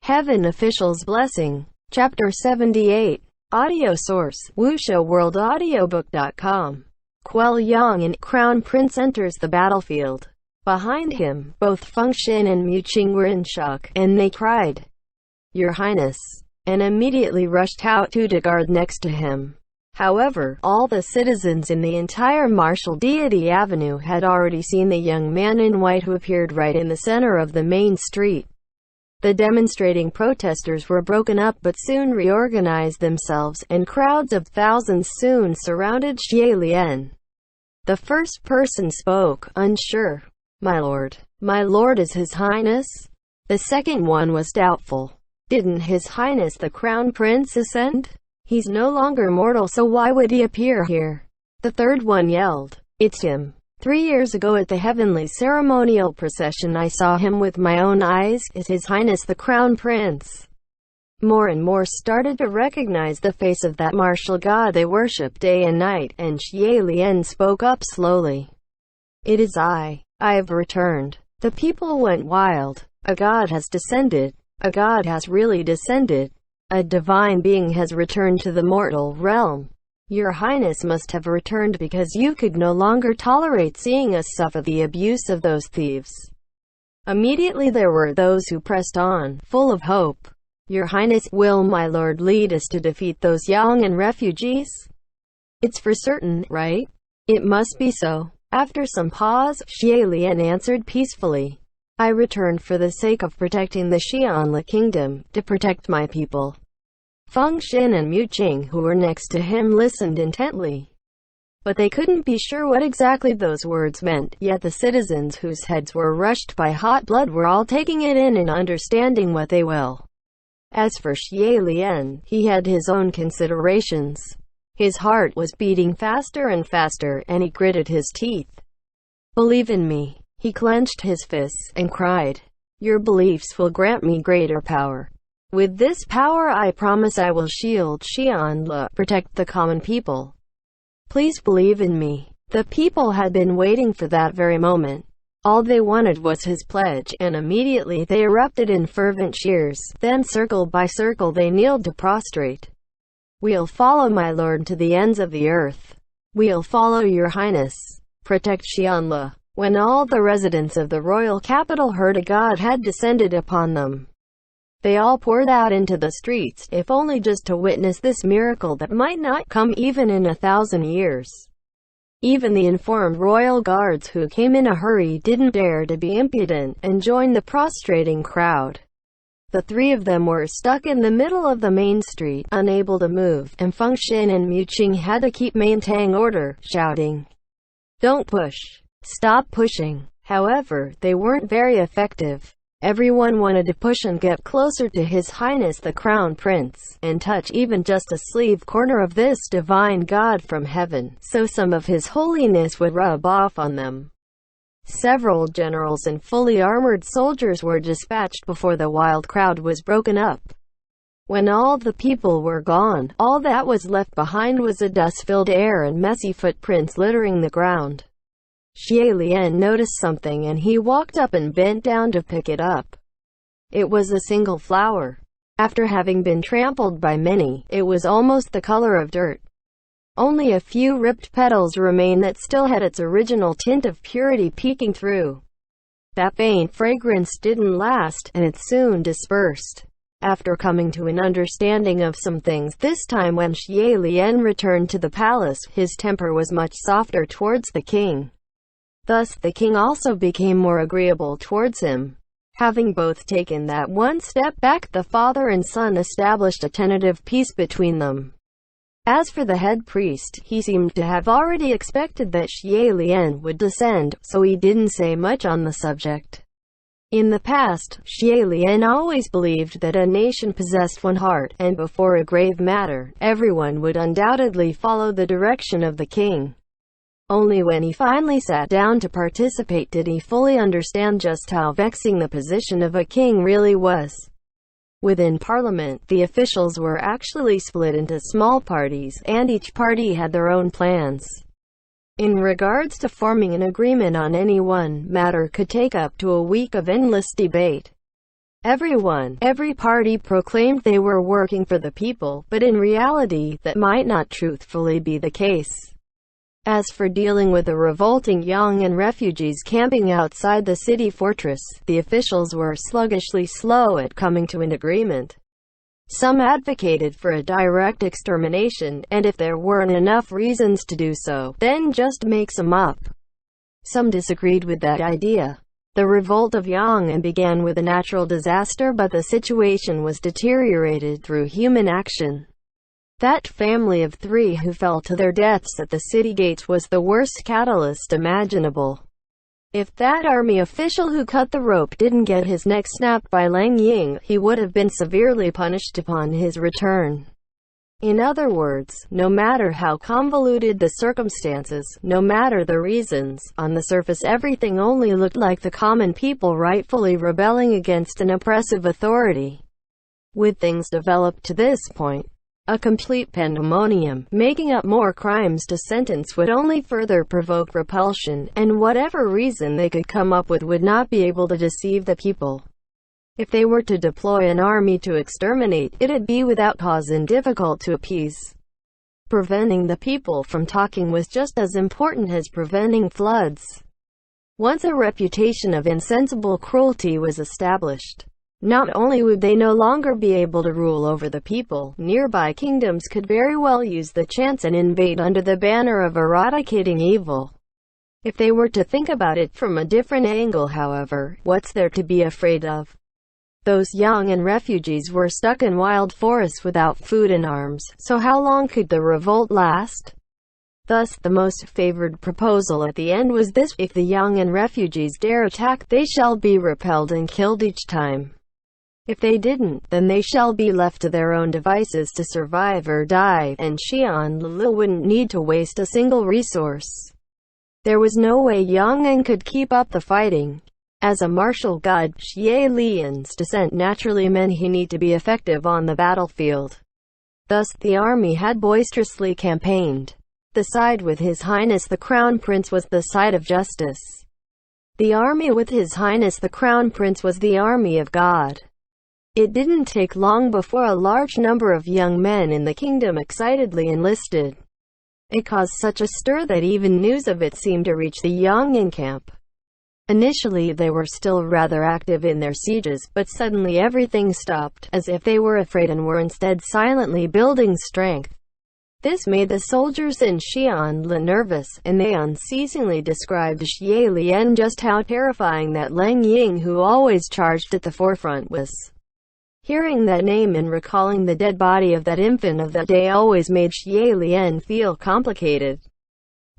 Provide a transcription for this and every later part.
Heaven Officials Blessing. Chapter 78. Audio source, WuXiaWorldAudiobook.com. Quelliang and Crown Prince enters the battlefield. Behind him, both Feng Xin and Mu Qing were in shock, and they cried, "Your Highness," and immediately rushed out to guard next to him. However, all the citizens in the entire Martial Deity Avenue had already seen the young man in white who appeared right in the center of the main street. The demonstrating protesters were broken up but soon reorganized themselves, and crowds of thousands soon surrounded Xie Lian. The first person spoke, unsure. My lord is His Highness?" The second one was doubtful. "Didn't His Highness the Crown Prince ascend? He's no longer mortal, so why would he appear here?" The third one yelled, "It's him. 3 years ago at the heavenly ceremonial procession I saw him with my own eyes. Is His Highness the Crown Prince?" More and more started to recognize the face of that martial god they worship day and night, and Xie Lian spoke up slowly. "It is I. I have returned." The people went wild. A god has descended. A god has really descended. A divine being has returned to the mortal realm. Your Highness must have returned because you could no longer tolerate seeing us suffer the abuse of those thieves. Immediately there were those who pressed on, full of hope. "Your Highness, will my lord lead us to defeat those Yang'an refugees? It's for certain, right?" "It must be so." After some pause, Xie Lian answered peacefully, "I returned for the sake of protecting the Xianle kingdom, to protect my people." Feng Xin and Mu Qing, who were next to him, listened intently. But they couldn't be sure what exactly those words meant, yet the citizens whose heads were rushed by hot blood were all taking it in and understanding what they will. As for Xie Lian, he had his own considerations. His heart was beating faster and faster, and he gritted his teeth. "Believe in me." He clenched his fists, and cried, "Your beliefs will grant me greater power. With this power I promise I will shield Xianle, protect the common people. Please believe in me." The people had been waiting for that very moment. All they wanted was his pledge, and immediately they erupted in fervent cheers. Then circle by circle they kneeled to prostrate. "We'll follow my lord to the ends of the earth. We'll follow your Highness. Protect Xianle." When all the residents of the royal capital heard a god had descended upon them, they all poured out into the streets, if only just to witness this miracle that might not come even in 1,000 years. Even the informed royal guards who came in a hurry didn't dare to be impudent and join the prostrating crowd. The three of them were stuck in the middle of the main street, unable to move, and Feng Xin and Mu Qing had to keep maintaining order, shouting, "Don't push! Stop pushing!" However, they weren't very effective. Everyone wanted to push and get closer to His Highness the Crown Prince, and touch even just a sleeve corner of this divine God from heaven, so some of His holiness would rub off on them. Several generals and fully armored soldiers were dispatched before the wild crowd was broken up. When all the people were gone, all that was left behind was a dust-filled air and messy footprints littering the ground. Xie Lian noticed something and he walked up and bent down to pick it up. It was a single flower. After having been trampled by many, it was almost the color of dirt. Only a few ripped petals remained that still had its original tint of purity peeking through. That faint fragrance didn't last, and it soon dispersed. After coming to an understanding of some things, this time when Xie Lian returned to the palace, his temper was much softer towards the king. Thus, the king also became more agreeable towards him. Having both taken that one step back, the father and son established a tentative peace between them. As for the head priest, he seemed to have already expected that Xie Lian would descend, so he didn't say much on the subject. In the past, Xie Lian always believed that a nation possessed one heart, and before a grave matter, everyone would undoubtedly follow the direction of the king. Only when he finally sat down to participate did he fully understand just how vexing the position of a king really was. Within Parliament, the officials were actually split into small parties, and each party had their own plans. In regards to forming an agreement on any one matter could take up to a week of endless debate. Every party proclaimed they were working for the people, but in reality, that might not truthfully be the case. As for dealing with the revolting young and refugees camping outside the city fortress, the officials were sluggishly slow at coming to an agreement. Some advocated for a direct extermination, and if there weren't enough reasons to do so, then just make some up. Some disagreed with that idea. The revolt of Yang began with a natural disaster, but the situation was deteriorated through human action. That family of 3 who fell to their deaths at the city gates was the worst catalyst imaginable. If that army official who cut the rope didn't get his neck snapped by Lang Ying, he would have been severely punished upon his return. In other words, no matter how convoluted the circumstances, no matter the reasons, on the surface everything only looked like the common people rightfully rebelling against an oppressive authority. With things developed to this point, a complete pandemonium, making up more crimes to sentence would only further provoke repulsion, and whatever reason they could come up with would not be able to deceive the people. If they were to deploy an army to exterminate, it'd be without cause and difficult to appease. Preventing the people from talking was just as important as preventing floods. Once a reputation of insensible cruelty was established, not only would they no longer be able to rule over the people, nearby kingdoms could very well use the chance and invade under the banner of eradicating evil. If they were to think about it from a different angle, however, what's there to be afraid of? Those young and refugees were stuck in wild forests without food and arms, so how long could the revolt last? Thus, the most favored proposal at the end was this: if the young and refugees dare attack, they shall be repelled and killed each time. If they didn't, then they shall be left to their own devices to survive or die, and Xian Li wouldn't need to waste a single resource. There was no way Yang An could keep up the fighting. As a martial god, Xie Lian's descent naturally meant he needed to be effective on the battlefield. Thus, the army had boisterously campaigned. The side with His Highness the Crown Prince was the side of justice. The army with His Highness the Crown Prince was the army of God. It didn't take long before a large number of young men in the kingdom excitedly enlisted. It caused such a stir that even news of it seemed to reach the Yang'an camp. Initially they were still rather active in their sieges, but suddenly everything stopped, as if they were afraid and were instead silently building strength. This made the soldiers in Xian Li nervous, and they unceasingly described to Xie Lian just how terrifying that Lang Ying who always charged at the forefront was. Hearing that name and recalling the dead body of that infant of that day always made Xie Lian feel complicated.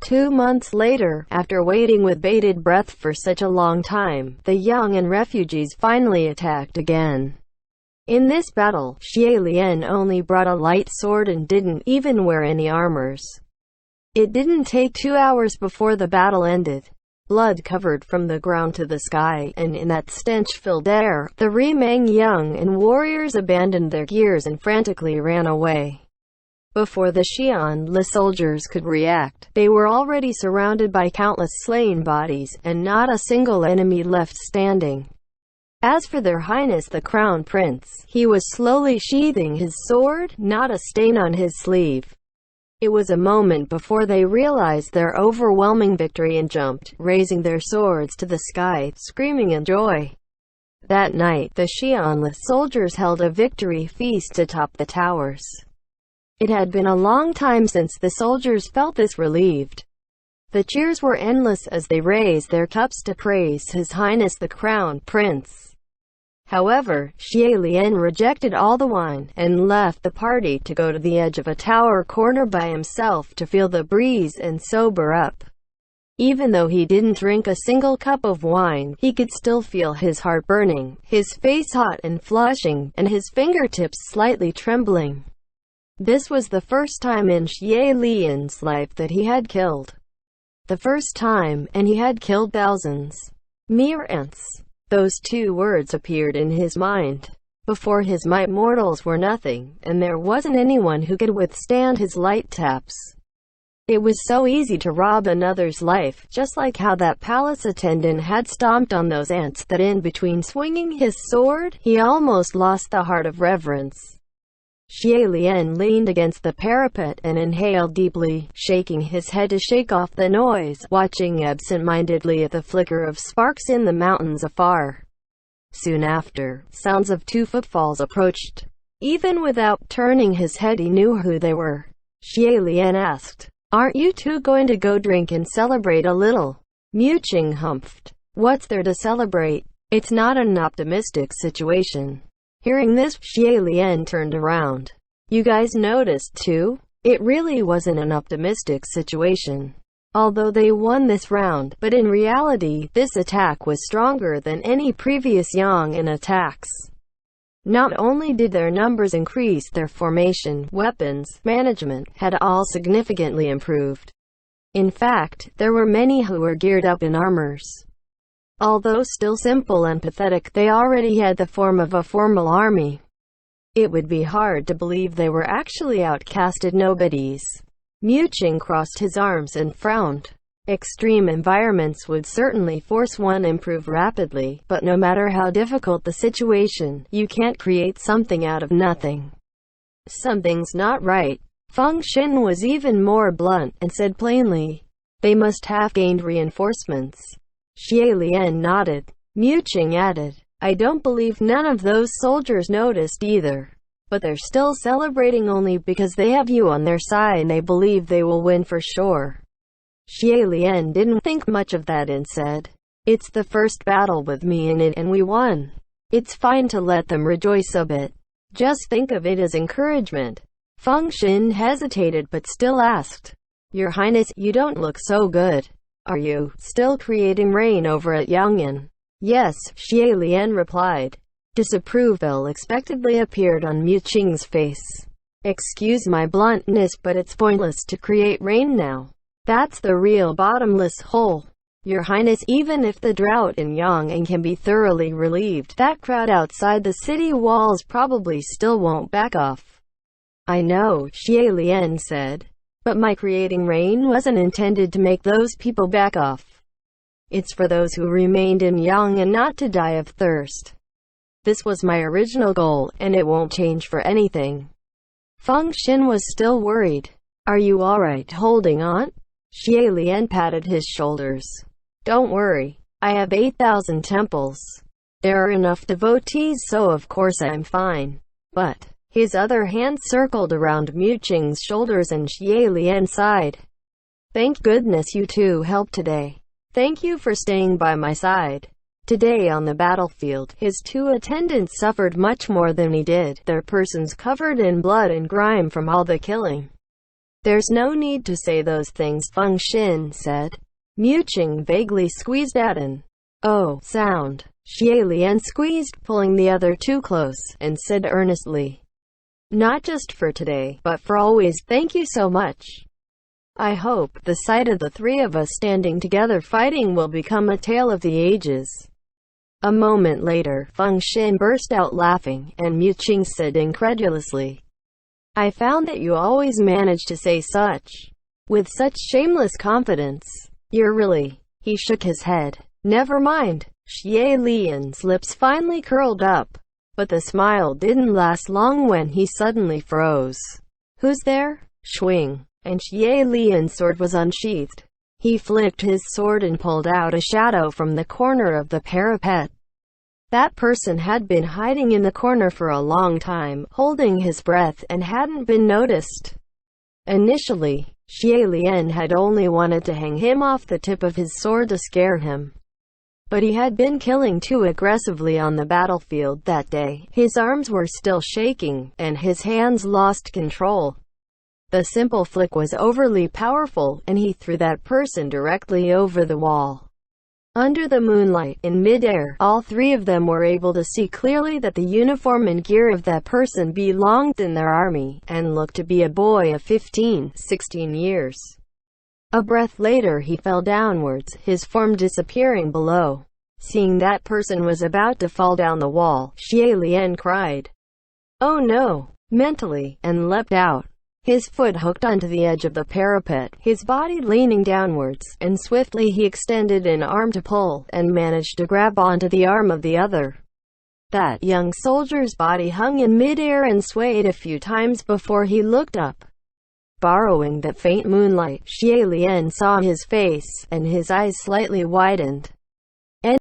2 months later, after waiting with bated breath for such a long time, the young and refugees finally attacked again. In this battle, Xie Lian only brought a light sword and didn't even wear any armors. It didn't take 2 hours before the battle ended. Blood covered from the ground to the sky, and in that stench-filled air, the remaining young and warriors abandoned their gears and frantically ran away. Before the Xian Li soldiers could react, they were already surrounded by countless slain bodies, and not a single enemy left standing. As for their Highness the Crown Prince, he was slowly sheathing his sword, not a stain on his sleeve. It was a moment before they realized their overwhelming victory and jumped, raising their swords to the sky, screaming in joy. That night, the Xian Li soldiers held a victory feast atop the towers. It had been a long time since the soldiers felt this relieved. The cheers were endless as they raised their cups to praise His Highness the Crown Prince. However, Xie Lian rejected all the wine, and left the party to go to the edge of a tower corner by himself to feel the breeze and sober up. Even though he didn't drink a single cup of wine, he could still feel his heart burning, his face hot and flushing, and his fingertips slightly trembling. This was the first time in Xie Lian's life that he had killed. The first time, and he had killed thousands. Mere ants. Those 2 words appeared in his mind. Before his might, mortals were nothing, and there wasn't anyone who could withstand his light taps. It was so easy to rob another's life, just like how that palace attendant had stomped on those ants that in between swinging his sword, he almost lost the heart of reverence. Xie Lian leaned against the parapet and inhaled deeply, shaking his head to shake off the noise, watching absent-mindedly at the flicker of sparks in the mountains afar. Soon after, sounds of 2 footfalls approached. Even without turning his head, he knew who they were. Xie Lian asked, "Aren't you two going to go drink and celebrate a little?" Mu Qing humphed. "What's there to celebrate? It's not an optimistic situation." Hearing this, Xie Lian turned around. "You guys noticed too? It really wasn't an optimistic situation. Although they won this round, but in reality, this attack was stronger than any previous Yang'an attacks. Not only did their numbers increase, their formation, weapons, management, had all significantly improved. In fact, there were many who were geared up in armors. Although still simple and pathetic, they already had the form of a formal army. It would be hard to believe they were actually outcasted nobodies." Mu Qing crossed his arms and frowned. Extreme environments would certainly force one improve rapidly, but no matter how difficult the situation, you can't create something out of nothing. Something's not right. Feng Xin was even more blunt, and said plainly, "They must have gained reinforcements." Xie Lian nodded. Mu Qing added, "I don't believe none of those soldiers noticed either. But they're still celebrating only because they have you on their side and they believe they will win for sure." Xie Lian didn't think much of that and said, "It's the first battle with me in it and we won. It's fine to let them rejoice a bit. Just think of it as encouragement." Feng Xin hesitated but still asked, "Your Highness, you don't look so good. Are you still creating rain over at Yang'an?" "Yes," Xie Lian replied. Disapproval expectedly appeared on Mu Qing's face. "Excuse my bluntness, but it's pointless to create rain now. That's the real bottomless hole. Your Highness, even if the drought in Yang'an can be thoroughly relieved, that crowd outside the city walls probably still won't back off." "I know," Xie Lian said. "But my creating rain wasn't intended to make those people back off. It's for those who remained in Yang'an not to die of thirst. This was my original goal, and it won't change for anything." Feng Xin was still worried. "Are you alright holding on?" Xie Lian patted his shoulders. "Don't worry. I have 8,000 temples. There are enough devotees, so of course I'm fine." But his other hand circled around Mu Qing's shoulders and Xie Lian sighed. "Thank goodness you two helped today. Thank you for staying by my side." Today on the battlefield, his 2 attendants suffered much more than he did, their persons covered in blood and grime from all the killing. "There's no need to say those things," Feng Xin said. Mu Qing vaguely squeezed at an "oh" sound. Xie Lian squeezed, pulling the other 2 close, and said earnestly, "Not just for today, but for always, thank you so much. I hope the sight of the 3 of us standing together fighting will become a tale of the ages." A moment later, Feng Xin burst out laughing, and Mu Qing said incredulously, "I found that you always manage to say with such shameless confidence. You're really..." He shook his head. "Never mind." Xie Lian's lips finally curled up, but the smile didn't last long when he suddenly froze. "Who's there?" Swing. And Xie Lian's sword was unsheathed. He flicked his sword and pulled out a shadow from the corner of the parapet. That person had been hiding in the corner for a long time, holding his breath, and hadn't been noticed. Initially, Xie Lian had only wanted to hang him off the tip of his sword to scare him. But he had been killing too aggressively on the battlefield that day. His arms were still shaking, and his hands lost control. The simple flick was overly powerful, and he threw that person directly over the wall. Under the moonlight, in mid-air, all 3 of them were able to see clearly that the uniform and gear of that person belonged in their army, and looked to be a boy of 15, 16 years. A breath later he fell downwards, his form disappearing below. Seeing that person was about to fall down the wall, Xie Lian cried, "Oh no!" mentally, and leapt out. his foot hooked onto the edge of the parapet, his body leaning downwards, and swiftly he extended an arm to pull, and managed to grab onto the arm of the other. That young soldier's body hung in mid-air and swayed a few times before he looked up. Borrowing that faint moonlight, Xie Lian saw his face, and his eyes slightly widened.